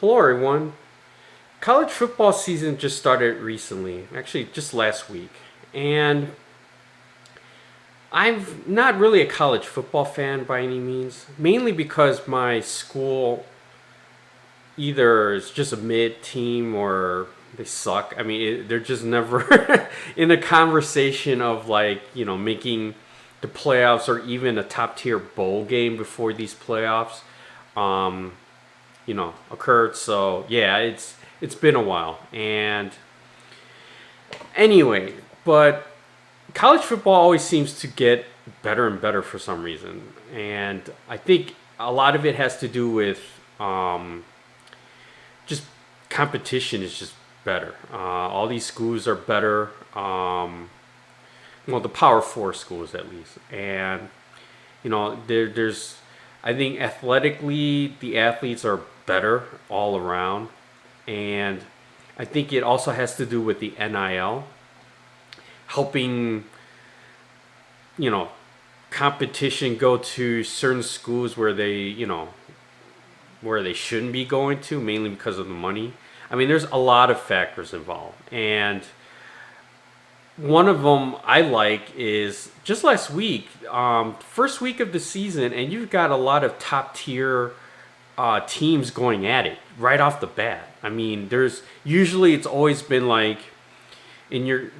Hello, everyone. College football season just started recently, actually, just last week. And I'm not really a college football fan by any means, mainly because my school either is just a mid team or they suck. I mean, they're just never in a conversation of making the playoffs or even a top tier bowl game before these playoffs. Um, Occurred. So yeah, it's been a while. And anyway, but college football always seems to get better and better for some reason, and I think a lot of it has to do with just competition is just better. All these schools are better. Well, the Power Four schools at least, and there's I think athletically the athletes are better all around, and I think it also has to do with the NIL helping you know competition go to certain schools where they shouldn't be going to, mainly because of the money. I mean, there's a lot of factors involved, and one of them I like is just last week, first week of the season, and you've got a lot of top tier teams going at it right off the bat. I mean, there's usually it's always been like you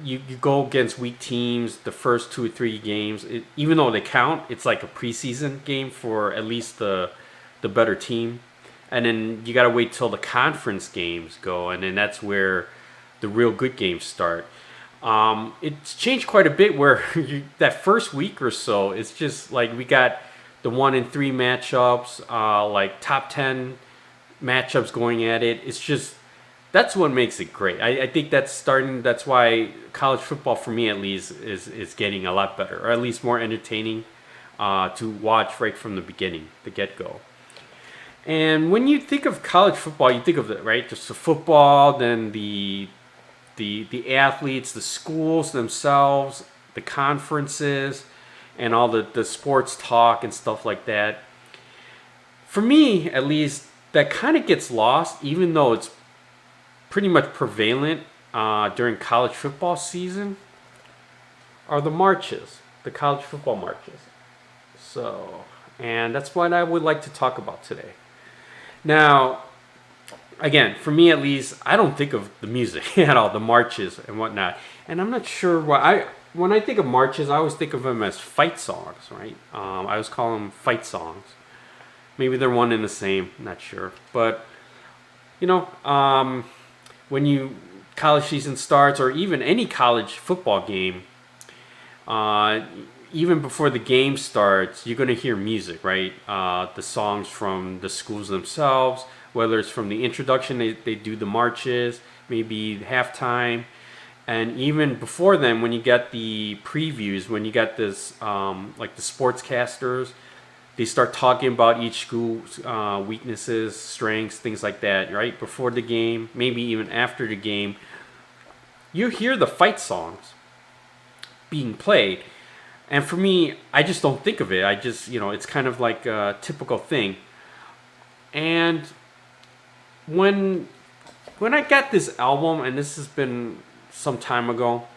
go against weak teams the first 2 or 3 games. Even though they count, it's like a preseason game for at least the better team, and then you got to wait till the conference games go, and then that's where the real good games start. It's changed quite a bit where that first week or so, it's just like we got the 1 and 3 matchups, like top 10 matchups going at it. It's just that's what makes it great. I think that's starting. That's why college football, for me at least, is getting a lot better, or at least more entertaining to watch right from the beginning, the get go. And when you think of college football, you think of it right, just the football, then the athletes, the schools themselves, the conferences, and all the sports talk and stuff like that. For me, at least, that kind of gets lost, even though it's pretty much prevalent during college football season, are the marches, the college football marches. So, and that's what I would like to talk about today. Now, again, for me at least, I don't think of the music at all, the marches and whatnot. And I'm not sure why. When I think of marches, I always think of them as fight songs, right? I always call them fight songs. Maybe they're one and the same, not sure. But you know, when you college season starts, or even any college football game, uh, even before the game starts, you're going to hear music, right? The songs from the schools themselves, whether it's from the introduction, they do the marches, maybe halftime. And even before then, when you get the previews, when you get this, like the sportscasters, they start talking about each school's weaknesses, strengths, things like that, right? Before the game, maybe even after the game, you hear the fight songs being played. And for me, I just don't think of it. I just, it's kind of like a typical thing. And when when I got this album, and this has been some time ago,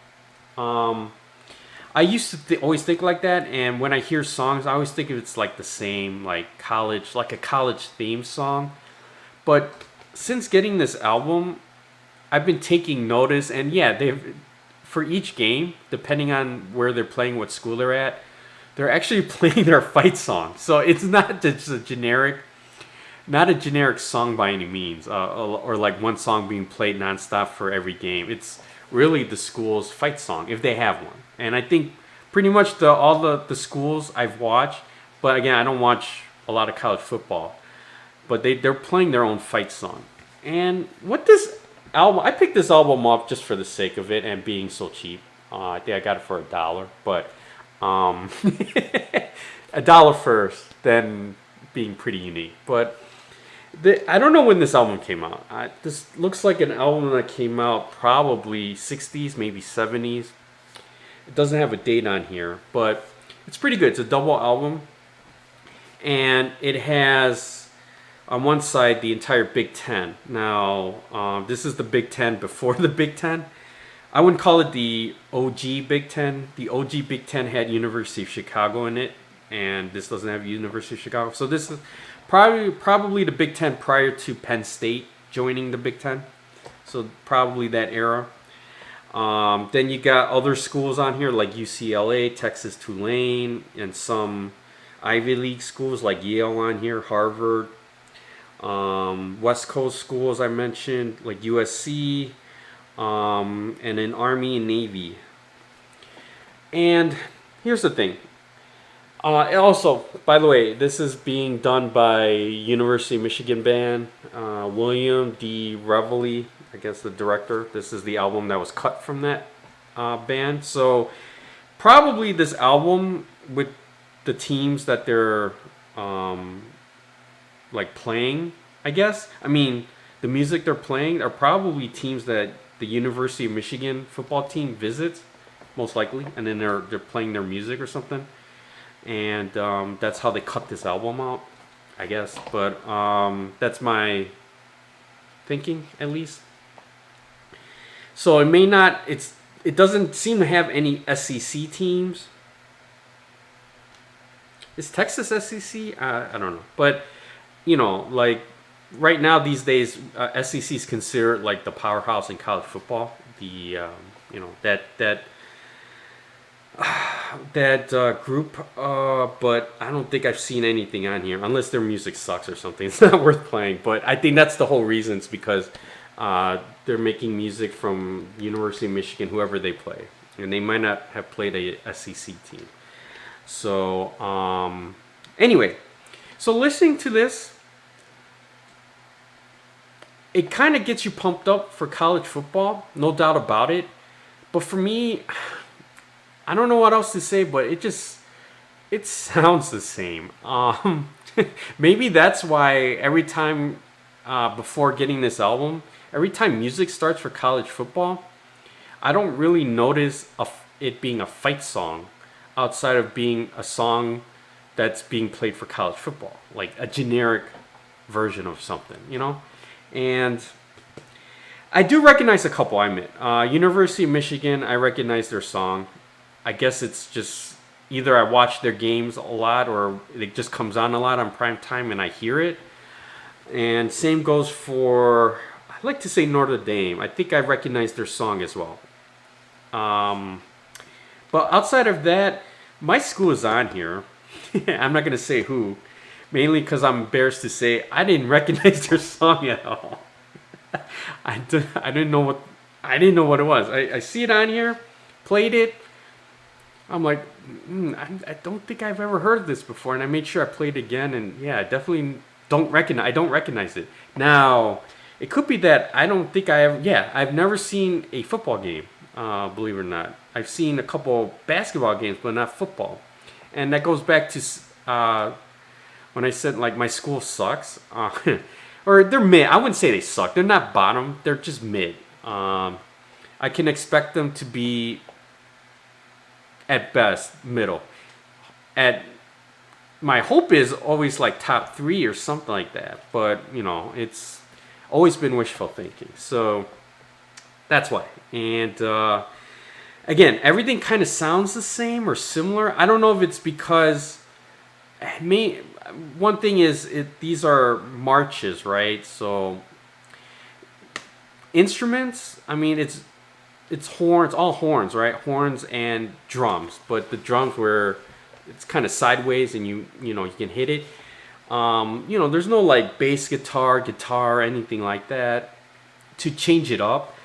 um, I used to always think like that. And when I hear songs, I always think of it's like the same, like college, like a college theme song. But since getting this album, I've been taking notice, and yeah, they've for each game, depending on where they're playing, what school they're at, they're actually playing their fight song. So it's not just a generic, not a generic song by any means, or like one song being played nonstop for every game. It's really the school's fight song if they have one. And I think pretty much all the schools I've watched, but again, I don't watch a lot of college football, but they're playing their own fight song. And what this album, I picked this album up just for the sake of it and being so cheap. I think I got it for $1, but um, $1 first, then being pretty unique. But I don't know when this album came out. This looks like an album that came out probably 60s, maybe 70s. It doesn't have a date on here, but it's pretty good. It's a double album, and it has on one side the entire Big Ten. Now, this is the Big Ten before the Big Ten. I wouldn't call it the OG Big Ten. The OG Big Ten had University of Chicago in it, and this doesn't have University of Chicago. So this is probably the Big Ten prior to Penn State joining the Big Ten. So probably that era. Then you got other schools on here like UCLA, Texas Tulane, and some Ivy League schools like Yale on here, Harvard, West Coast schools I mentioned like USC, and then Army and Navy. And here's the thing. Also, by the way, this is being done by University of Michigan band, William D. Reveley, I guess the director. This is the album that was cut from that band. So probably this album with the teams that they're like playing, I guess. I mean, the music they're playing are probably teams that the University of Michigan football team visits, most likely, and then they're playing their music or something. And that's how they cut this album out, I guess. But that's my thinking, at least. So it may not. It doesn't seem to have any SEC teams. Is Texas SEC? I don't know. But you know, like right now these days, SEC is considered like the powerhouse in college football. The you know that group, but I don't think I've seen anything on here unless their music sucks or something. It's not worth playing. But I think that's the whole reason. It's because they're making music from University of Michigan, whoever they play, and they might not have played a SEC team. So anyway, so listening to this, it kind of gets you pumped up for college football, no doubt about it. But for me, I don't know what else to say, but it sounds the same. Maybe that's why every time before getting this album, every time music starts for college football, I don't really notice it being a fight song outside of being a song that's being played for college football, like a generic version of something, you know? And I do recognize a couple, I admit. University of Michigan, I recognize their song. I guess it's just either I watch their games a lot or it just comes on a lot on prime time and I hear it. And same goes for, I'd like to say Notre Dame. I think I recognize their song as well. But outside of that, my school is on here. I'm not going to say who, mainly because I'm embarrassed to say I didn't recognize their song at all. I didn't know what it was. I see it on here, played it. I'm like, I don't think I've ever heard this before, and I made sure I played it again, and yeah, I definitely don't recognize it. Now, it could be that I don't think I have. Yeah, I've never seen a football game. Believe it or not, I've seen a couple basketball games, but not football, and that goes back to when I said like my school sucks, or they're mid. I wouldn't say they suck. They're not bottom. They're just mid. I can expect them to be at best middle. At my hope is always like top 3 or something like that. But you know, it's always been wishful thinking. So that's why. And again, everything kind of sounds the same or similar. I don't know if it's because one thing is these are marches, right? So instruments, I mean it's horns, all horns, right? Horns and drums, but the drums where it's kind of sideways and you know you can hit it. You know, there's no like bass guitar, anything like that to change it up.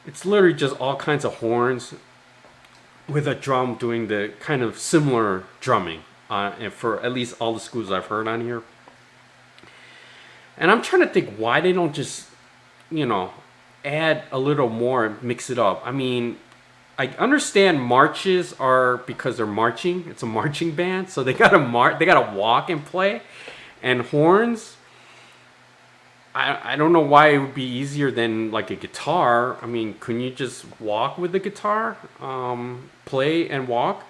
It's literally just all kinds of horns with a drum doing the kind of similar drumming. And for at least all the schools I've heard on here. And I'm trying to think why they don't just, you know, add a little more and mix it up. I mean, I understand marches are because they're marching. It's a marching band, so they gotta they gotta walk and play. And horns, I don't know why it would be easier than like a guitar. I mean, couldn't you just walk with the guitar, play and walk?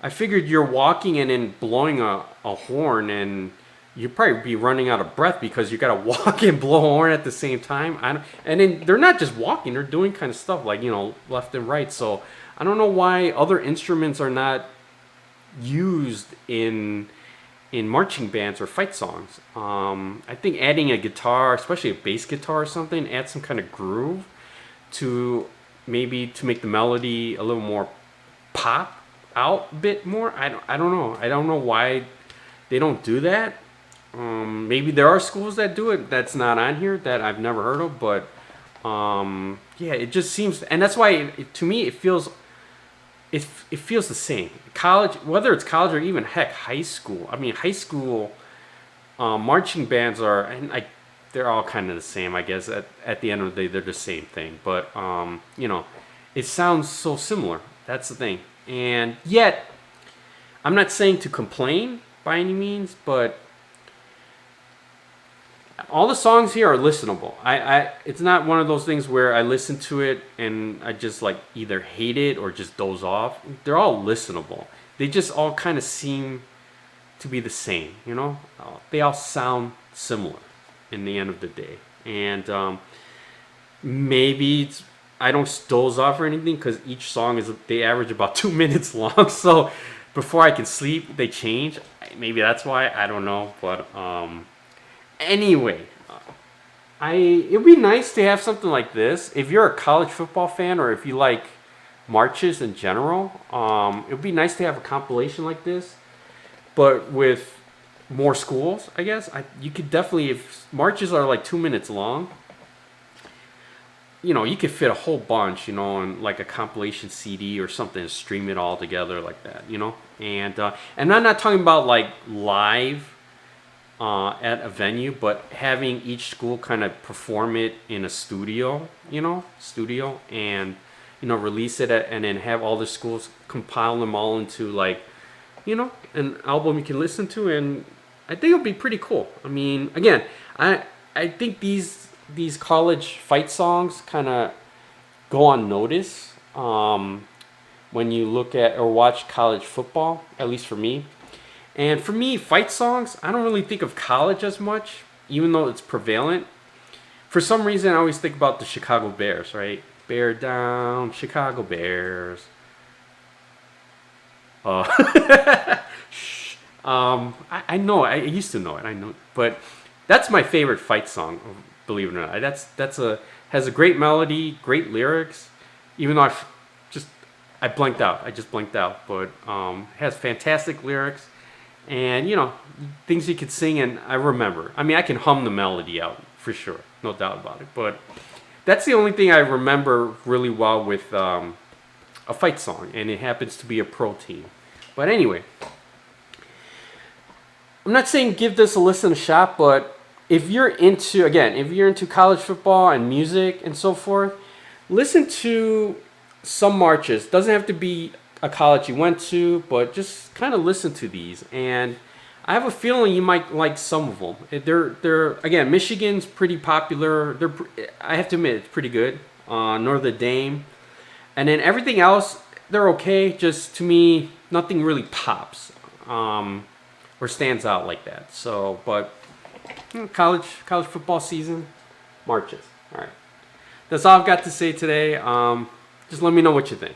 I figured you're walking and then blowing a horn and you'd probably be running out of breath because you got to walk and blow a horn at the same time. And then they're not just walking; they're doing kind of stuff like left and right. So I don't know why other instruments are not used in marching bands or fight songs. I think adding a guitar, especially a bass guitar or something, adds some kind of groove to maybe to make the melody a little more pop out a bit more. I don't know. I don't know why they don't do that. Maybe there are schools that do it that's not on here that I've never heard of, but yeah, it just seems, and that's why to me it feels the same. College, whether it's college or even heck high school. I mean, high school marching bands are, and they're all kind of the same, I guess. At the end of the day, they're the same thing. But it sounds so similar. That's the thing. And yet, I'm not saying to complain by any means, but all the songs here are listenable. It's not one of those things where I listen to it and I just like either hate it or just doze off. They're all listenable. They just all kind of seem to be the same, They all sound similar in the end of the day. And maybe I don't doze off or anything because each song they average about 2 minutes long. So before I can sleep, they change. Maybe that's why. I don't know, but anyway, it'd be nice to have something like this. If you're a college football fan or if you like marches in general, it'd be nice to have a compilation like this, but with more schools, I guess. You could definitely, if marches are like 2 minutes long, you could fit a whole bunch, on like a compilation CD or something and stream it all together like that, And I'm not talking about like live at a venue, but having each school kind of perform it in a studio, and release it and then have all the schools compile them all into like, an album you can listen to, and I think it'll be pretty cool. I mean, again, I think these college fight songs kind of go unnoticed when you look at or watch college football, at least for me. And for me, fight songs, I don't really think of college as much, even though it's prevalent. For some reason, I always think about the Chicago Bears, right? Bear down, Chicago Bears. I know, I used to know it, I know, but that's my favorite fight song, believe it or not. Has a great melody, great lyrics, even though I blanked out. I just blanked out, but has fantastic lyrics. And, things you could sing, and I remember. I mean, I can hum the melody out, for sure. No doubt about it. But that's the only thing I remember really well with a fight song. And it happens to be a pro team. But anyway, I'm not saying give this a listen, a shot. But if you're into college football and music and so forth, listen to some marches. Doesn't have to be a college you went to, but just kind of listen to these, and I have a feeling you might like some of them. They're again, Michigan's pretty popular. I have to admit, it's pretty good. Notre Dame, and then everything else, they're okay. Just to me, nothing really pops or stands out like that. So, but college football season, marches. All right, that's all I've got to say today. Just let me know what you think.